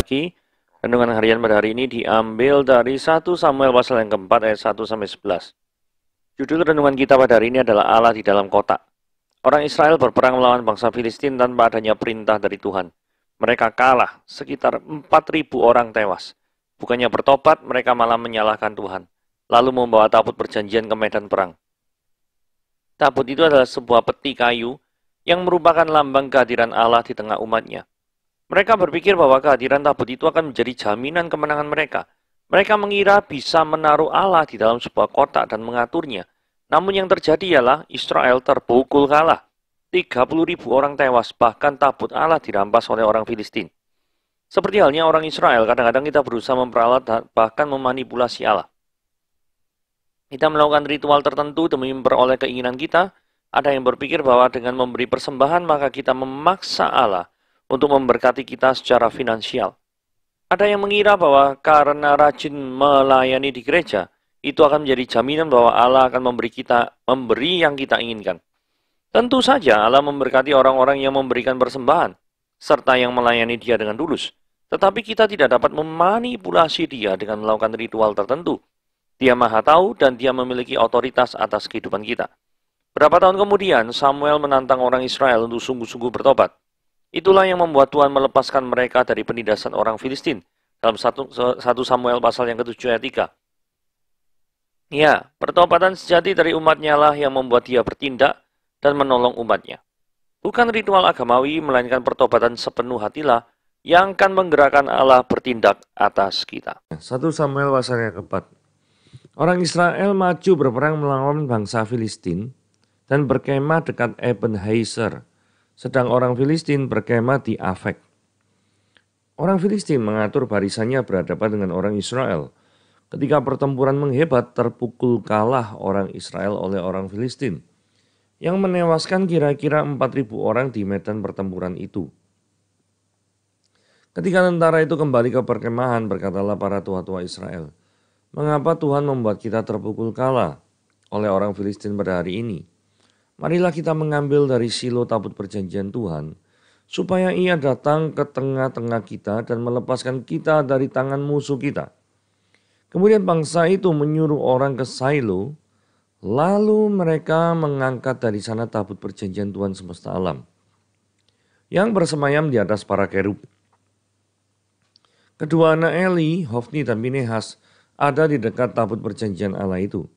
lagi. Renungan harian pada hari ini diambil dari 1 Samuel pasal yang keempat ayat 1-11. Judul renungan kita pada hari ini adalah Allah di dalam kota. Orang Israel berperang melawan bangsa Filistin tanpa adanya perintah dari Tuhan. Mereka kalah, sekitar 4.000 orang tewas. Bukannya bertobat, mereka malah menyalahkan Tuhan, lalu membawa tabut perjanjian ke medan perang. Tabut itu adalah sebuah peti kayu yang merupakan lambang kehadiran Allah di tengah umatnya. Mereka berpikir bahwa kehadiran tabut itu akan menjadi jaminan kemenangan mereka. Mereka mengira bisa menaruh Allah di dalam sebuah kotak dan mengaturnya. Namun yang terjadi ialah Israel terpukul kalah. 30.000 orang tewas, bahkan tabut Allah dirampas oleh orang Filistin. Seperti halnya orang Israel, kadang-kadang kita berusaha memperalat dan bahkan memanipulasi Allah. Kita melakukan ritual tertentu demi memperoleh keinginan kita. Ada yang berpikir bahwa dengan memberi persembahan maka kita memaksa Allah untuk memberkati kita secara finansial. Ada yang mengira bahwa karena rajin melayani di gereja, itu akan menjadi jaminan bahwa Allah akan memberi yang kita inginkan. Tentu saja Allah memberkati orang-orang yang memberikan persembahan, serta yang melayani Dia dengan tulus. Tetapi kita tidak dapat memanipulasi Dia dengan melakukan ritual tertentu. Dia Maha Tahu dan Dia memiliki otoritas atas kehidupan kita. Berapa tahun kemudian, Samuel menantang orang Israel untuk sungguh-sungguh bertobat. Itulah yang membuat Tuhan melepaskan mereka dari penindasan orang Filistin dalam 1 Samuel pasal yang ke-7 ayat 3. Ya, pertobatan sejati dari umatnya lah yang membuat Dia bertindak dan menolong umatnya. Bukan ritual agamawi, melainkan pertobatan sepenuh hatilah yang akan menggerakkan Allah bertindak atas kita. 1 Samuel pasal yang keempat. Orang Israel maju berperang melawan bangsa Filistin dan berkemah dekat Ebenezer, sedang orang Filistin berkemah di Afek. Orang Filistin mengatur barisannya berhadapan dengan orang Israel. Ketika pertempuran menghebat, terpukul kalah orang Israel oleh orang Filistin, yang menewaskan kira-kira 4.000 orang di medan pertempuran itu. Ketika tentara itu kembali ke perkemahan, berkatalah para tua-tua Israel, "Mengapa Tuhan membuat kita terpukul kalah oleh orang Filistin pada hari ini? Marilah kita mengambil dari Silo tabut perjanjian Tuhan, supaya Ia datang ke tengah-tengah kita dan melepaskan kita dari tangan musuh kita." Kemudian bangsa itu menyuruh orang ke Silo, lalu mereka mengangkat dari sana tabut perjanjian Tuhan semesta alam, yang bersemayam di atas para kerub. Kedua anak Eli, Hofni dan Pinehas, ada di dekat tabut perjanjian Allah itu.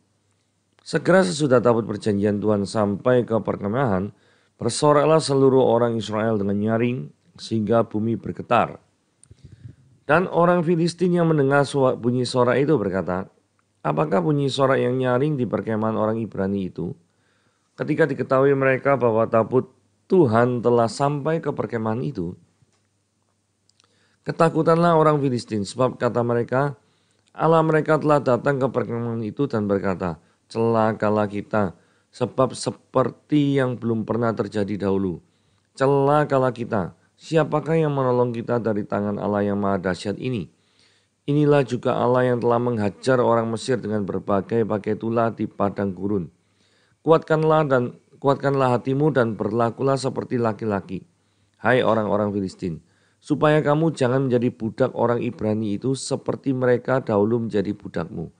Segera sesudah tabut perjanjian Tuhan sampai ke perkemahan, bersoraklah seluruh orang Israel dengan nyaring sehingga bumi bergetar. Dan orang Filistin yang mendengar bunyi sorak itu berkata, "Apakah bunyi sorak yang nyaring di perkemahan orang Ibrani itu?" Ketika diketahui mereka bahwa tabut Tuhan telah sampai ke perkemahan itu, ketakutanlah orang Filistin, sebab kata mereka, Allah mereka telah datang ke perkemahan itu dan berkata, "Celakalah kita, sebab seperti yang belum pernah terjadi dahulu. Celakalah kita, siapakah yang menolong kita dari tangan Allah yang maha dahsyat ini? Inilah juga Allah yang telah menghajar orang Mesir dengan berbagai tulah di padang gurun. Kuatkanlah hatimu dan berlakulah seperti laki-laki, hai orang-orang Filistin, supaya kamu jangan menjadi budak orang Ibrani itu seperti mereka dahulu menjadi budakmu.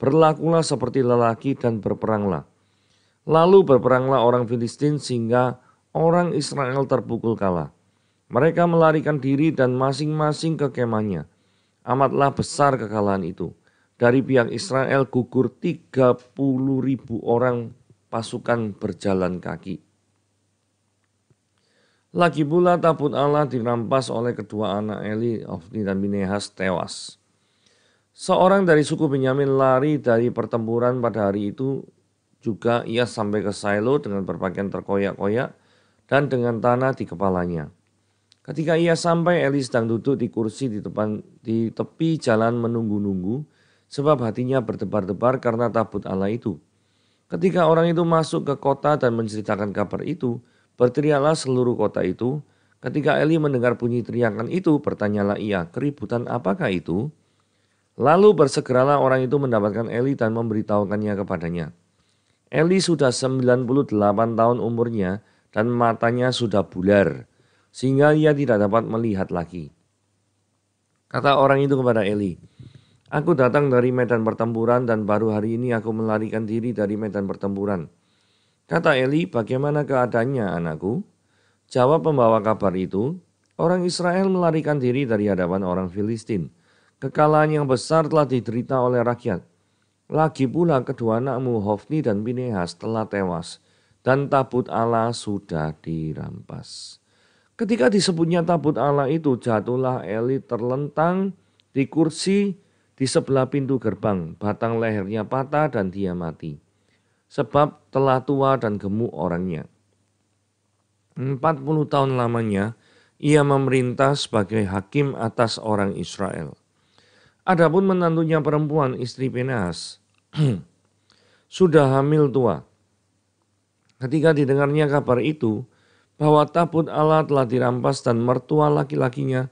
Berlakulah seperti lelaki dan berperanglah." Lalu berperanglah orang Filistin sehingga orang Israel terpukul kalah. Mereka melarikan diri dan masing-masing ke kemahnya. Amatlah besar kekalahan itu. Dari pihak Israel gugur 30.000 orang pasukan berjalan kaki. Lagi pula tabut Allah dirampas oleh kedua anak Eli, Hofni dan Pinehas tewas. Seorang dari suku Benyamin lari dari pertempuran pada hari itu juga. Ia sampai ke Silo dengan berpakaian terkoyak-koyak dan dengan tanah di kepalanya. Ketika ia sampai, Eli sedang duduk di kursi di tepi jalan menunggu-nunggu, sebab hatinya berdebar-debar karena tabut Allah itu. Ketika orang itu masuk ke kota dan menceritakan kabar itu, berteriaklah seluruh kota itu. Ketika Eli mendengar bunyi teriakan itu, bertanyalah ia, "Keributan apakah itu?" Lalu bersegeralah orang itu mendapatkan Eli dan memberitahukannya kepadanya. Eli sudah 98 tahun umurnya dan matanya sudah bular, sehingga ia tidak dapat melihat lagi. Kata orang itu kepada Eli, "Aku datang dari medan pertempuran dan baru hari ini aku melarikan diri dari medan pertempuran." Kata Eli, "Bagaimana keadaannya, anakku?" Jawab pembawa kabar itu, "Orang Israel melarikan diri dari hadapan orang Filistin. Kekalahan yang besar telah diderita oleh rakyat. Lagi pula kedua anakmu Hofni dan Pinehas telah tewas, dan tabut Allah sudah dirampas." Ketika disebutnya tabut Allah itu, jatuhlah Eli terlentang di kursi di sebelah pintu gerbang. Batang lehernya patah dan dia mati. Sebab telah tua dan gemuk orangnya. 40 tahun lamanya ia memerintah sebagai hakim atas orang Israel. Adapun menantunya perempuan istri Pinehas sudah hamil tua. Ketika didengarnya kabar itu, bahwa tabut Allah telah dirampas dan mertua laki-lakinya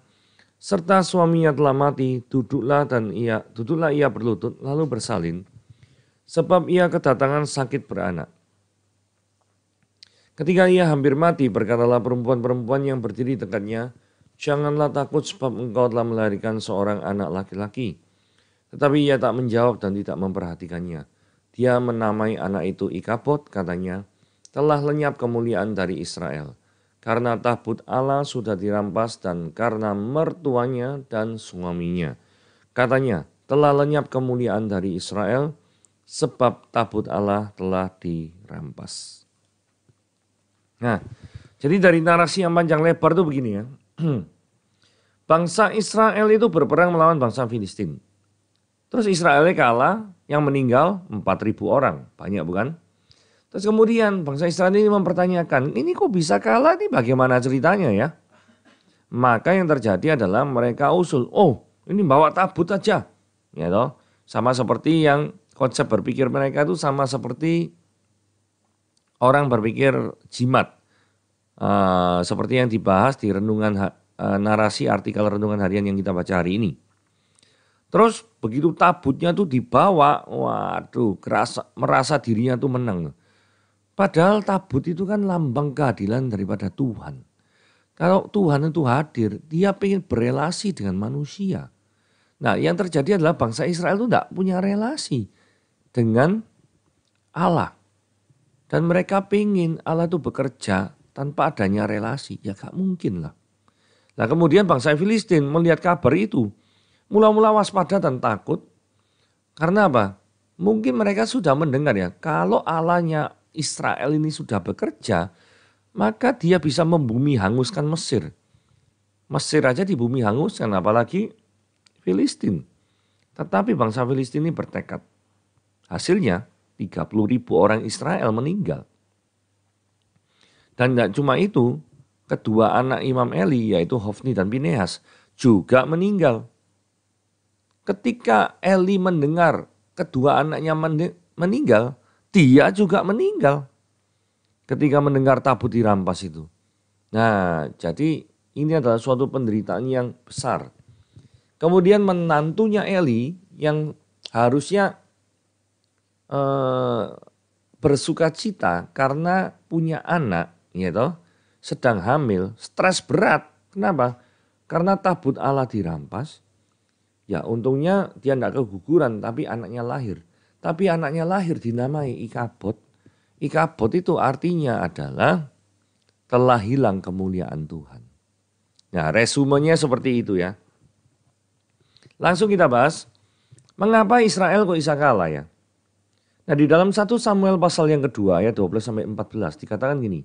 serta suaminya telah mati, duduklah ia berlutut lalu bersalin, sebab ia kedatangan sakit beranak. Ketika ia hampir mati, berkatalah perempuan-perempuan yang berdiri dekatnya, "Janganlah takut sebab engkau telah melahirkan seorang anak laki-laki." Tetapi ia tak menjawab dan tidak memperhatikannya. Dia menamai anak itu Ikabod, katanya, "Telah lenyap kemuliaan dari Israel, karena tabut Allah sudah dirampas dan karena mertuanya dan suaminya." Katanya, "Telah lenyap kemuliaan dari Israel, sebab tabut Allah telah dirampas." Nah, jadi dari narasi yang panjang lebar itu begini ya. Bangsa Israel itu berperang melawan bangsa Filistin. Terus Israelnya kalah, yang meninggal 4.000 orang. Banyak bukan? Terus kemudian bangsa Israel ini mempertanyakan, ini kok bisa kalah nih, bagaimana ceritanya ya? Maka yang terjadi adalah mereka usul, oh ini bawa tabut aja. Ya toh? Sama seperti yang konsep berpikir mereka itu sama seperti orang berpikir jimat. Seperti yang dibahas di renungan narasi artikel renungan harian yang kita baca hari ini. Terus begitu tabutnya tuh dibawa, waduh merasa dirinya tuh menang. Padahal tabut itu kan lambang keadilan daripada Tuhan. Kalau Tuhan itu hadir, dia ingin berelasi dengan manusia. Nah yang terjadi adalah bangsa Israel itu tidak punya relasi dengan Allah. Dan mereka ingin Allah itu bekerja tanpa adanya relasi. Ya gak mungkin lah. Nah kemudian bangsa Filistin melihat kabar itu, mula-mula waspada dan takut. Karena apa? Mungkin mereka sudah mendengar ya, kalau Allahnya Israel ini sudah bekerja, maka dia bisa membumi hanguskan Mesir. Mesir aja di bumi hanguskan, apalagi Filistin. Tetapi bangsa Filistin ini bertekad. Hasilnya 30.000 orang Israel meninggal. Dan tidak cuma itu, kedua anak Imam Eli yaitu Hofni dan Pinehas juga meninggal. Ketika Eli mendengar kedua anaknya meninggal, dia juga meninggal ketika mendengar tabut dirampas itu. Nah, jadi ini adalah suatu penderitaan yang besar. Kemudian menantunya Eli yang harusnya bersukacita karena punya anak, gitu, sedang hamil, stres berat. Kenapa? Karena tabut Allah dirampas. Ya untungnya dia tidak keguguran, tapi anaknya lahir. Tapi anaknya lahir dinamai Ikabod. Ikabod itu artinya adalah telah hilang kemuliaan Tuhan. Nah resumenya seperti itu ya. Langsung kita bahas, mengapa Israel kok bisa kalah ya. Nah di dalam 1 Samuel pasal yang kedua ayat 12-14 dikatakan gini.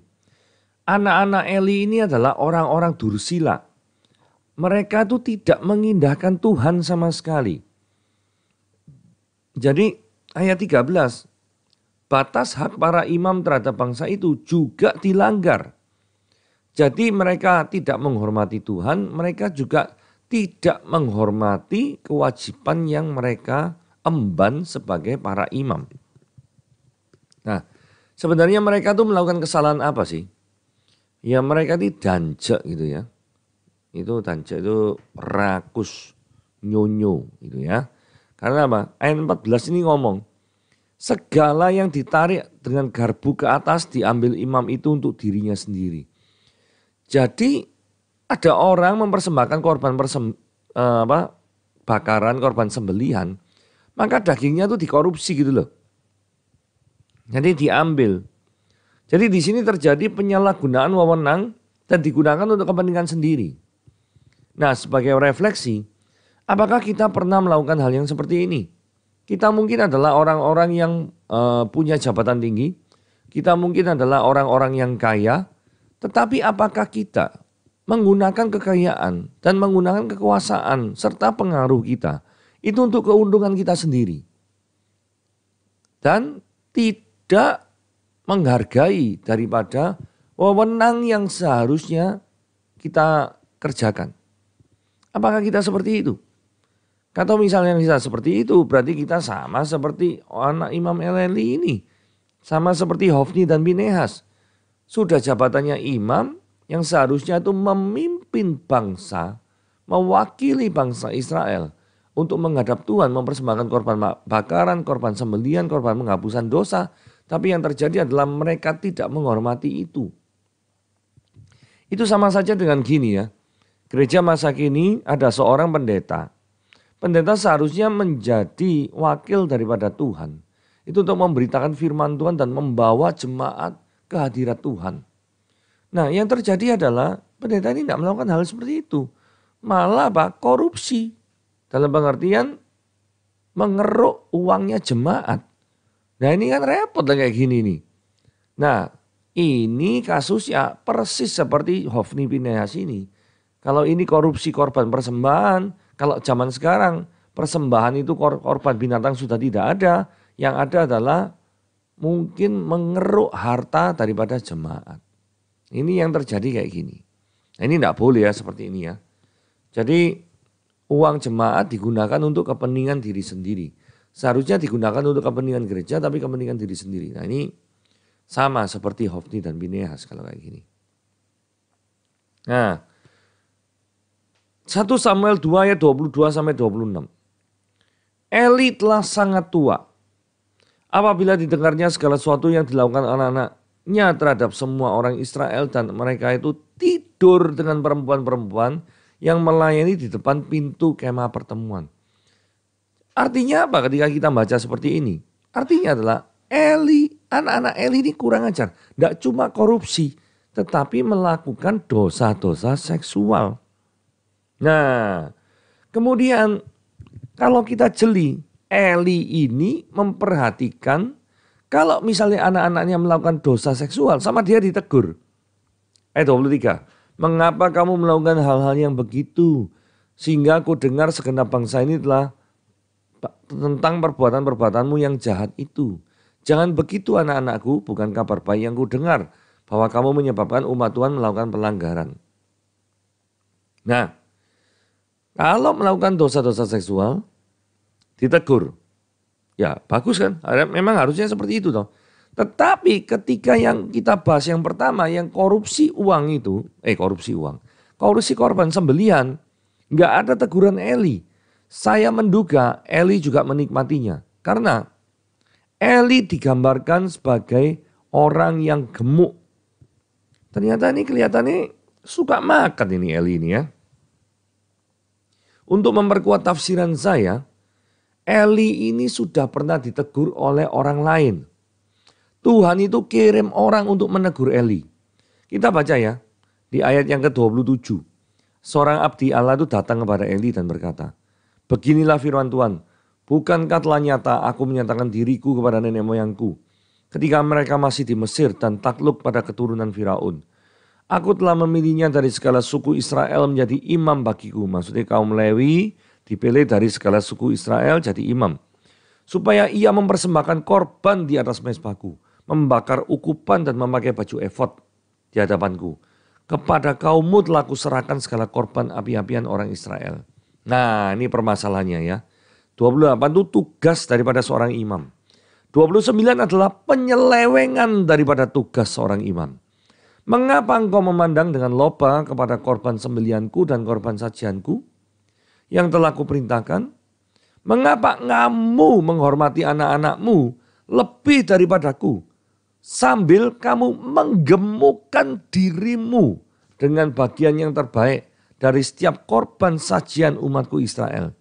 Anak-anak Eli ini adalah orang-orang dursila. Mereka itu tidak mengindahkan Tuhan sama sekali. Jadi ayat 13, batas hak para imam terhadap bangsa itu juga dilanggar. Jadi mereka tidak menghormati Tuhan, mereka juga tidak menghormati kewajiban yang mereka emban sebagai para imam. Nah, sebenarnya mereka tuh melakukan kesalahan apa sih? Ya mereka itu danjek gitu ya. Itu danjek itu rakus, nyonyo gitu ya. Karena apa? Ayat 14 ini ngomong, segala yang ditarik dengan garpu ke atas diambil imam itu untuk dirinya sendiri. Jadi ada orang mempersembahkan korban bakaran, korban sembelihan, maka dagingnya itu dikorupsi gitu loh. Jadi diambil. Jadi di sini terjadi penyalahgunaan wewenang dan digunakan untuk kepentingan sendiri. Nah, sebagai refleksi, apakah kita pernah melakukan hal yang seperti ini? Kita mungkin adalah orang-orang yang punya jabatan tinggi. Kita mungkin adalah orang-orang yang kaya. Tetapi apakah kita menggunakan kekayaan dan menggunakan kekuasaan serta pengaruh kita itu untuk keuntungan kita sendiri? Dan tidak menghargai daripada wewenang yang seharusnya kita kerjakan. Apakah kita seperti itu? Kalau misalnya kita seperti itu, berarti kita sama seperti anak Imam El-Eli ini. Sama seperti Hofni dan Pinehas. Sudah jabatannya imam yang seharusnya itu memimpin bangsa, mewakili bangsa Israel untuk menghadap Tuhan, mempersembahkan korban bakaran, korban sembelihan, korban penghapusan dosa. Tapi yang terjadi adalah mereka tidak menghormati itu. Itu sama saja dengan gini ya. Gereja masa kini ada seorang pendeta. Pendeta seharusnya menjadi wakil daripada Tuhan. Itu untuk memberitakan firman Tuhan dan membawa jemaat ke hadirat Tuhan. Nah, yang terjadi adalah pendeta ini tidak melakukan hal seperti itu. Malah korupsi. Dalam pengertian mengeruk uangnya jemaat. Nah, ini kan repot lah kayak gini nih. Nah, ini kasusnya persis seperti Hofni Pinehas ini. Kalau ini korupsi korban persembahan, kalau zaman sekarang persembahan itu korban binatang sudah tidak ada. Yang ada adalah mungkin mengeruk harta daripada jemaat. Ini yang terjadi kayak gini. Nah, ini tidak boleh ya seperti ini ya. Jadi uang jemaat digunakan untuk kepentingan diri sendiri. Seharusnya digunakan untuk kepentingan gereja tapi kepentingan diri sendiri. Nah, ini sama seperti Hofni dan Pinehas kalau kayak gini. Nah, 1 Samuel 2 ayat 22 sampai 26. Eli telah sangat tua. Apabila didengarnya segala sesuatu yang dilakukan anak-anaknya terhadap semua orang Israel dan mereka itu tidur dengan perempuan-perempuan yang melayani di depan pintu kemah pertemuan. Artinya apa ketika kita baca seperti ini? Artinya adalah anak-anak Eli ini kurang ajar. Tidak cuma korupsi, tetapi melakukan dosa-dosa seksual. Nah, kemudian kalau kita jeli, Eli ini memperhatikan kalau misalnya anak-anaknya melakukan dosa seksual sama dia ditegur. Ayat 23. Mengapa kamu melakukan hal-hal yang begitu? Sehingga aku dengar segenap bangsa ini telah tentang perbuatan-perbuatanmu yang jahat itu. Jangan begitu anak-anakku, bukan kabar baik yang ku dengar bahwa kamu menyebabkan umat Tuhan melakukan pelanggaran. Nah, kalau melakukan dosa-dosa seksual ditegur. Ya bagus kan, memang harusnya seperti itu toh. Tetapi ketika yang kita bahas yang pertama yang korupsi uang itu, korupsi korban sembelihan, nggak ada teguran Eli. Saya menduga Eli juga menikmatinya. Karena Eli digambarkan sebagai orang yang gemuk. Ternyata ini kelihatannya suka makan ini Eli ini ya. Untuk memperkuat tafsiran saya, Eli ini sudah pernah ditegur oleh orang lain. Tuhan itu kirim orang untuk menegur Eli. Kita baca ya, di ayat yang ke-27. Seorang abdi Allah itu datang kepada Eli dan berkata, beginilah firman Tuhan, bukankah telah nyata aku menyatakan diriku kepada nenek moyangku, ketika mereka masih di Mesir dan takluk pada keturunan Firaun. Aku telah memilihnya dari segala suku Israel menjadi imam bagiku. Maksudnya kaum Lewi dipilih dari segala suku Israel jadi imam. Supaya ia mempersembahkan korban di atas mezbahku. Membakar ukupan dan memakai baju efod di hadapanku. Kepada kaummu telah kuserahkan segala korban api-apian orang Israel. Nah ini permasalahannya ya. 28 itu tugas daripada seorang imam. 29 adalah penyelewengan daripada tugas seorang imam. Mengapa engkau memandang dengan loba kepada korban sembelihanku dan korban sajianku yang telah kuperintahkan? Mengapa kamu menghormati anak-anakmu lebih daripadaku? Sambil kamu menggemukkan dirimu dengan bagian yang terbaik dari setiap korban sajian umatku Israel.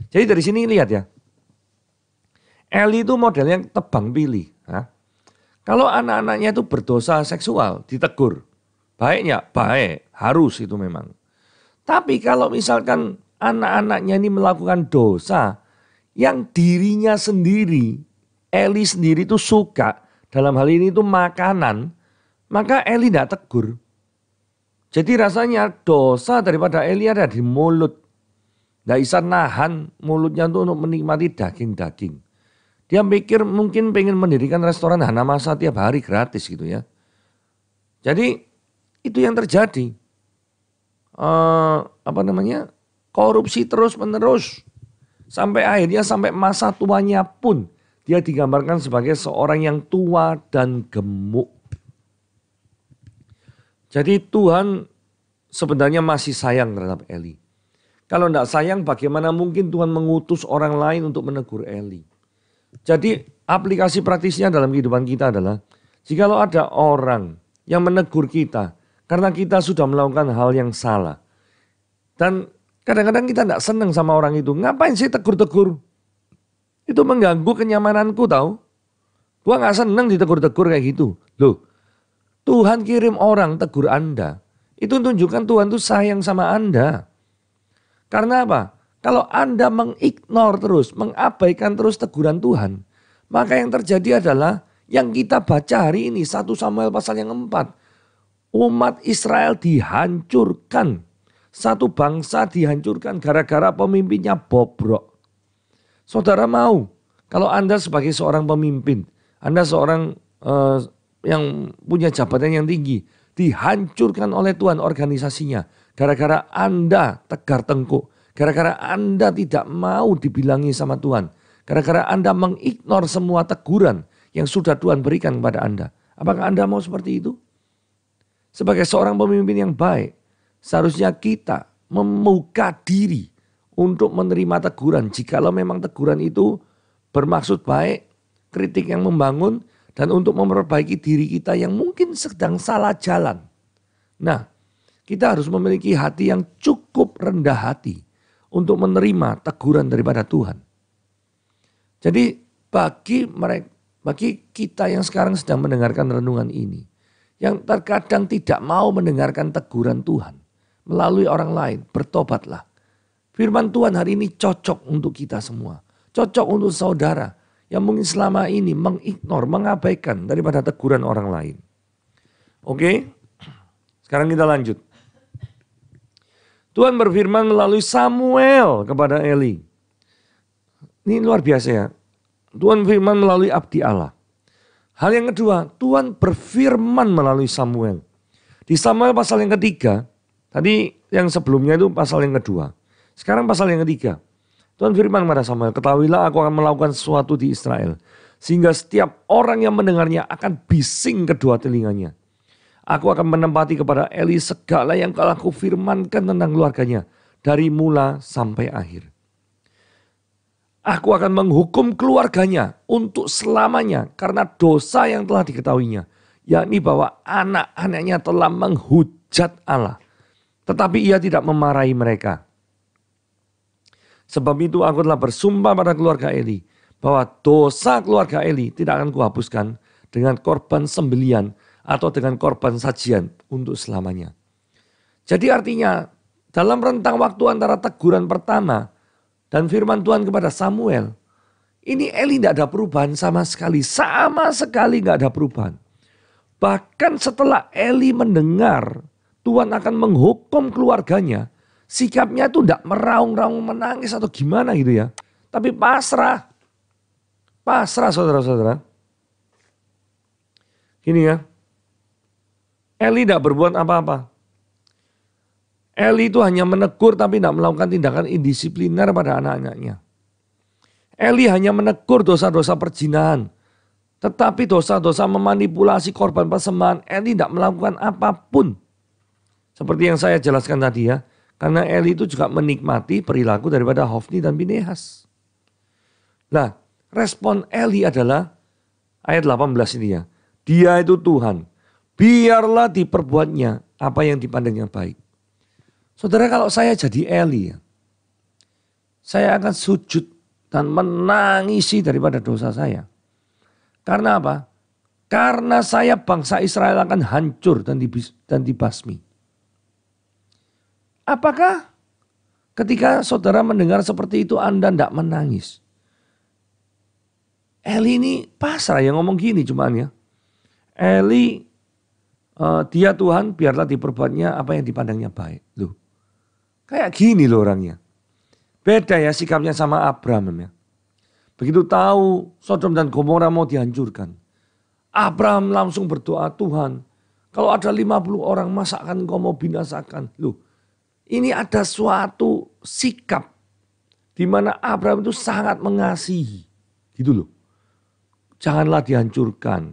Jadi dari sini lihat ya, Eli itu modelnya tebang pilih. Kalau anak-anaknya itu berdosa seksual, ditegur. Baiknya, baik, harus itu memang. Tapi kalau misalkan anak-anaknya ini melakukan dosa yang dirinya sendiri, Eli sendiri itu suka, dalam hal ini itu makanan, maka Eli tidak tegur. Jadi rasanya dosa daripada Eli ada di mulut. Tidak bisa nahan mulutnya untuk menikmati daging-daging. Dia mikir mungkin pengen mendirikan restoran Hanamasa tiap hari gratis gitu ya. Jadi itu yang terjadi. Korupsi terus menerus. Sampai akhirnya sampai masa tuanya pun dia digambarkan sebagai seorang yang tua dan gemuk. Jadi Tuhan sebenarnya masih sayang terhadap Eli. Kalau tidak sayang bagaimana mungkin Tuhan mengutus orang lain untuk menegur Eli. Jadi aplikasi praktisnya dalam kehidupan kita adalah jikalau ada orang yang menegur kita karena kita sudah melakukan hal yang salah. Dan kadang-kadang kita tidak senang sama orang itu. Ngapain sih tegur-tegur? Itu mengganggu kenyamananku tahu. Gua gak senang ditegur-tegur kayak gitu. Loh, Tuhan kirim orang tegur Anda. Itu tunjukkan Tuhan tuh sayang sama Anda. Karena apa? Kalau Anda mengignore terus, mengabaikan terus teguran Tuhan, maka yang terjadi adalah yang kita baca hari ini 1 Samuel pasal yang 4. Umat Israel dihancurkan. Satu bangsa dihancurkan gara-gara pemimpinnya bobrok. Saudara mau kalau Anda sebagai seorang pemimpin, Anda seorang yang punya jabatan yang tinggi, dihancurkan oleh Tuhan organisasinya. Gara-gara Anda tegar tengkuk. Gara-gara Anda tidak mau dibilangi sama Tuhan. Gara-gara Anda mengignore semua teguran yang sudah Tuhan berikan kepada Anda. Apakah Anda mau seperti itu? Sebagai seorang pemimpin yang baik, seharusnya kita membuka diri untuk menerima teguran. Jikalau memang teguran itu bermaksud baik, kritik yang membangun, dan untuk memperbaiki diri kita yang mungkin sedang salah jalan. Nah, kita harus memiliki hati yang cukup rendah hati untuk menerima teguran daripada Tuhan. Jadi bagi kita yang sekarang sedang mendengarkan renungan ini, yang terkadang tidak mau mendengarkan teguran Tuhan melalui orang lain, bertobatlah. Firman Tuhan hari ini cocok untuk kita semua. Cocok untuk saudara yang mungkin selama ini mengignore, mengabaikan daripada teguran orang lain. Oke, sekarang kita lanjut. Tuhan berfirman melalui Samuel kepada Eli. Ini luar biasa ya. Tuhan firman melalui abdi Allah. Hal yang kedua, Tuhan berfirman melalui Samuel. Di Samuel pasal yang ketiga, tadi yang sebelumnya itu pasal yang kedua. Sekarang pasal yang ketiga. Tuhan firman kepada Samuel, ketahuilah aku akan melakukan sesuatu di Israel. Sehingga setiap orang yang mendengarnya akan bising kedua telinganya. Aku akan menempati kepada Eli segala yang telah kufirmankan tentang keluarganya. Dari mula sampai akhir. Aku akan menghukum keluarganya untuk selamanya. Karena dosa yang telah diketahuinya. Yakni bahwa anak-anaknya telah menghujat Allah. Tetapi ia tidak memarahi mereka. Sebab itu aku telah bersumpah pada keluarga Eli. Bahwa dosa keluarga Eli tidak akan kuhapuskan dengan korban sembelian atau dengan korban sajian untuk selamanya. Jadi artinya dalam rentang waktu antara teguran pertama dan firman Tuhan kepada Samuel, ini Eli tidak ada perubahan sama sekali. Sama sekali tidak ada perubahan. Bahkan setelah Eli mendengar Tuhan akan menghukum keluarganya, sikapnya itu tidak meraung-raung menangis atau gimana gitu ya. Tapi pasrah. Pasrah saudara-saudara. Gini ya. Eli tidak berbuat apa-apa. Eli itu hanya menegur tapi tidak melakukan tindakan indisipliner pada anak-anaknya. Eli hanya menegur dosa-dosa perzinahan. Tetapi dosa-dosa memanipulasi korban persembahan, Eli tidak melakukan apapun. Seperti yang saya jelaskan tadi ya. Karena Eli itu juga menikmati perilaku daripada Hofni dan Pinehas. Nah, respon Eli adalah ayat 18 ini ya. Dia itu Tuhan. Biarlah diperbuatnya apa yang dipandangnya baik. Saudara, kalau saya jadi Eli ya. saya akan sujud dan menangisi daripada dosa saya. Karena apa? Karena saya bangsa Israel akan hancur dan dibasmi. Apakah ketika saudara mendengar seperti itu Anda tidak menangis? Eli ini pasrah yang ngomong gini cuman ya. Eli, dia Tuhan biarlah diperbuatnya apa yang dipandangnya baik. Loh, kayak gini loh orangnya. Beda ya sikapnya sama Abraham ya. Begitu tahu Sodom dan Gomora mau dihancurkan. Abraham langsung berdoa, Tuhan kalau ada 50 orang masa akan engkau mau binasakan. Loh, ini ada suatu sikap di mana Abraham itu sangat mengasihi. Gitu loh. Janganlah dihancurkan.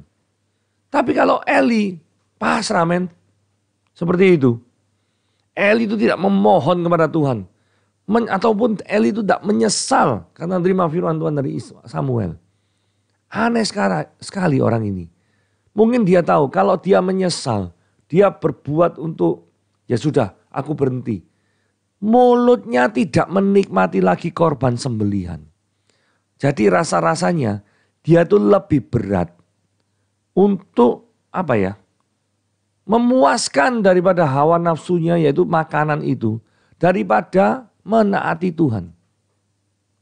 Tapi kalau Eli pasrah men. Seperti itu. Eli itu tidak memohon kepada Tuhan. Ataupun Eli itu tidak menyesal karena terima firman Tuhan dari Samuel. Aneh sekali orang ini. Mungkin dia tahu kalau dia menyesal, dia berbuat untuk ya sudah aku berhenti. Mulutnya tidak menikmati lagi korban sembelihan. Jadi rasa-rasanya dia tuh lebih berat untuk apa ya? Memuaskan daripada hawa nafsunya yaitu makanan itu daripada menaati Tuhan.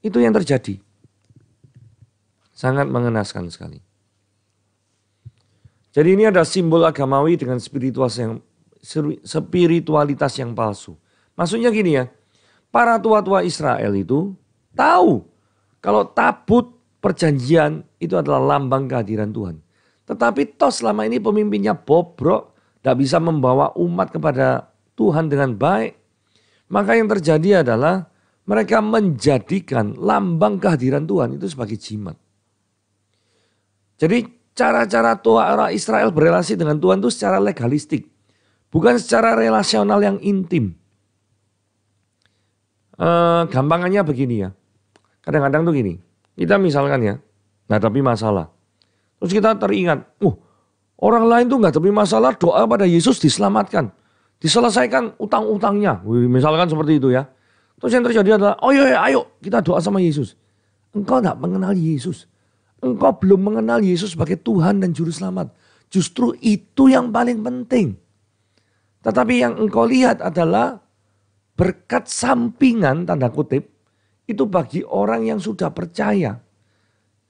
Itu yang terjadi. Sangat mengenaskan sekali. Jadi ini ada simbol agamawi dengan spiritualitas yang palsu. Maksudnya gini ya, para tua-tua Israel itu tahu kalau tabut perjanjian itu adalah lambang kehadiran Tuhan. Tetapi toh selama ini pemimpinnya bobrok, tidak bisa membawa umat kepada Tuhan dengan baik. Maka yang terjadi adalah mereka menjadikan lambang kehadiran Tuhan itu sebagai jimat. Jadi cara-cara tua Israel berelasi dengan Tuhan itu secara legalistik. Bukan secara relasional yang intim. Gampangannya begini ya. Kadang-kadang tuh gini. Kita misalkan ya, menghadapi masalah. Terus kita teringat, orang lain tuh menghadapi masalah doa pada Yesus diselamatkan. Diselesaikan utang-utangnya. Misalkan seperti itu ya. Terus yang terjadi adalah, ayo kita doa sama Yesus. Engkau tidak mengenal Yesus. Engkau belum mengenal Yesus sebagai Tuhan dan Juru Selamat. Justru itu yang paling penting. Tetapi yang engkau lihat adalah berkat sampingan tanda kutip. Itu bagi orang yang sudah percaya.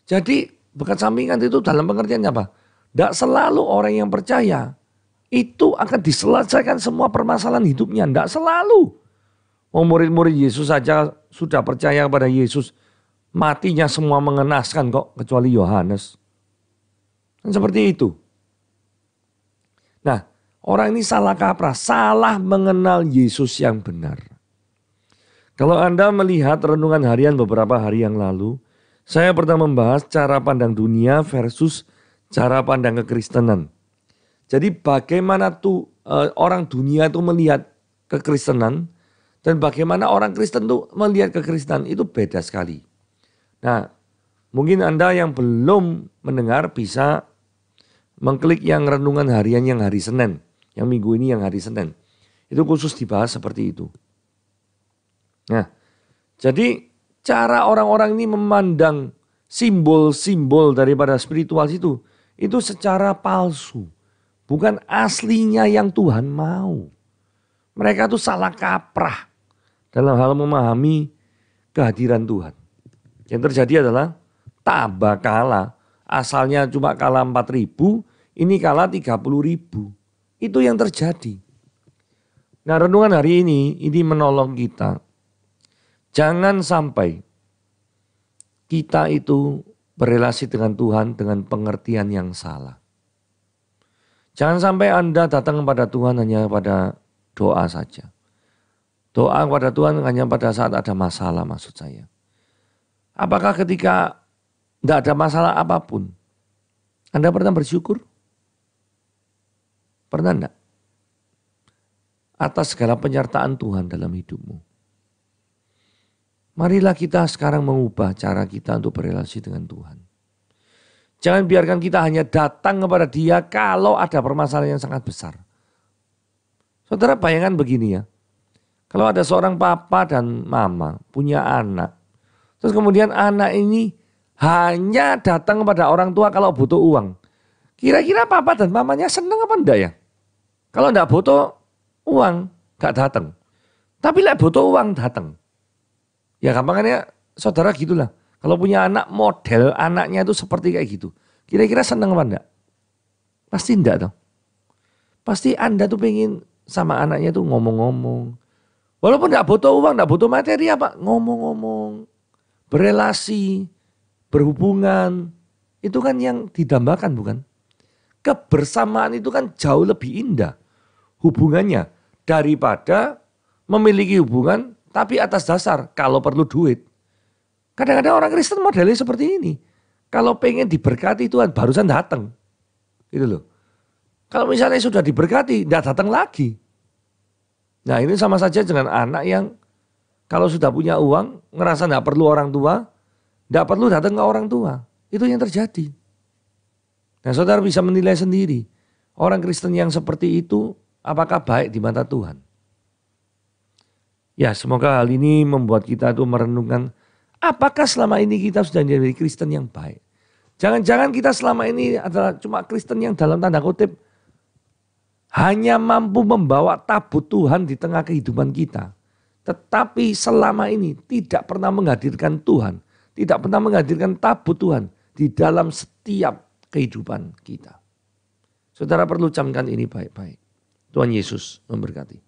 Jadi berkat sampingan itu dalam pengertiannya apa? Tidak selalu orang yang percaya itu akan diselesaikan semua permasalahan hidupnya. Tidak selalu. Murid-murid Yesus saja sudah percaya kepada Yesus. Matinya semua mengenaskan kok kecuali Yohanes. Dan seperti itu. Nah, orang ini salah kaprah, salah mengenal Yesus yang benar. Kalau Anda melihat renungan harian beberapa hari yang lalu, saya pernah membahas cara pandang dunia versus cara pandang kekristenan. Jadi bagaimana tuh orang dunia itu melihat kekristenan dan bagaimana orang Kristen tuh melihat kekristenan itu beda sekali. Nah, mungkin Anda yang belum mendengar bisa mengklik yang renungan harian yang hari Senin. Yang minggu ini yang hari Senin. Itu khusus dibahas seperti itu. Nah, jadi cara orang-orang ini memandang simbol-simbol daripada spiritual itu secara palsu. Bukan aslinya yang Tuhan mau. Mereka tuh salah kaprah dalam hal memahami kehadiran Tuhan. Yang terjadi adalah tambah kalah. Asalnya cuma kalah 4.000, ini kalah 30.000. Itu yang terjadi. Nah, renungan hari ini menolong kita. Jangan sampai kita itu berelasi dengan Tuhan dengan pengertian yang salah. Jangan sampai Anda datang kepada Tuhan hanya pada doa saja. Doa kepada Tuhan hanya pada saat ada masalah maksud saya. Apakah ketika tidak ada masalah apapun, Anda pernah bersyukur? Pernah enggak? Atas segala penyertaan Tuhan dalam hidupmu. Marilah kita sekarang mengubah cara kita untuk berelasi dengan Tuhan. Jangan biarkan kita hanya datang kepada Dia kalau ada permasalahan yang sangat besar. Saudara bayangkan begini ya. Kalau ada seorang papa dan mama punya anak, terus kemudian anak ini hanya datang kepada orang tua kalau butuh uang. Kira-kira papa dan mamanya senang apa enggak ya? Kalau enggak butuh uang, enggak datang. Tapi lah butuh uang datang. Ya gampangannya saudara gitulah. Kalau punya anak, model anaknya itu seperti kayak gitu. Kira-kira senang apa enggak? Pasti enggak toh. Pasti Anda tuh pengen sama anaknya tuh ngomong-ngomong. Walaupun enggak butuh uang, enggak butuh materi apa, ngomong-ngomong, berelasi, berhubungan. Itu kan yang didambakan bukan? Kebersamaan itu kan jauh lebih indah hubungannya daripada memiliki hubungan tapi atas dasar kalau perlu duit. Kadang-kadang orang Kristen modelnya seperti ini. Kalau pengen diberkati Tuhan barusan datang. Gitu loh. Kalau misalnya sudah diberkati tidak datang lagi. Nah ini sama saja dengan anak yang kalau sudah punya uang ngerasa tidak perlu orang tua, tidak perlu datang ke orang tua. Itu yang terjadi. Nah saudara bisa menilai sendiri. Orang Kristen yang seperti itu apakah baik di mata Tuhan? Ya semoga hal ini membuat kita tuh merenungkan apakah selama ini kita sudah menjadi Kristen yang baik. Jangan-jangan kita selama ini adalah cuma Kristen yang dalam tanda kutip hanya mampu membawa tabut Tuhan di tengah kehidupan kita. Tetapi selama ini tidak pernah menghadirkan Tuhan. Tidak pernah menghadirkan tabut Tuhan di dalam setiap kehidupan kita. Saudara perlu camkan ini baik-baik. Tuhan Yesus memberkati.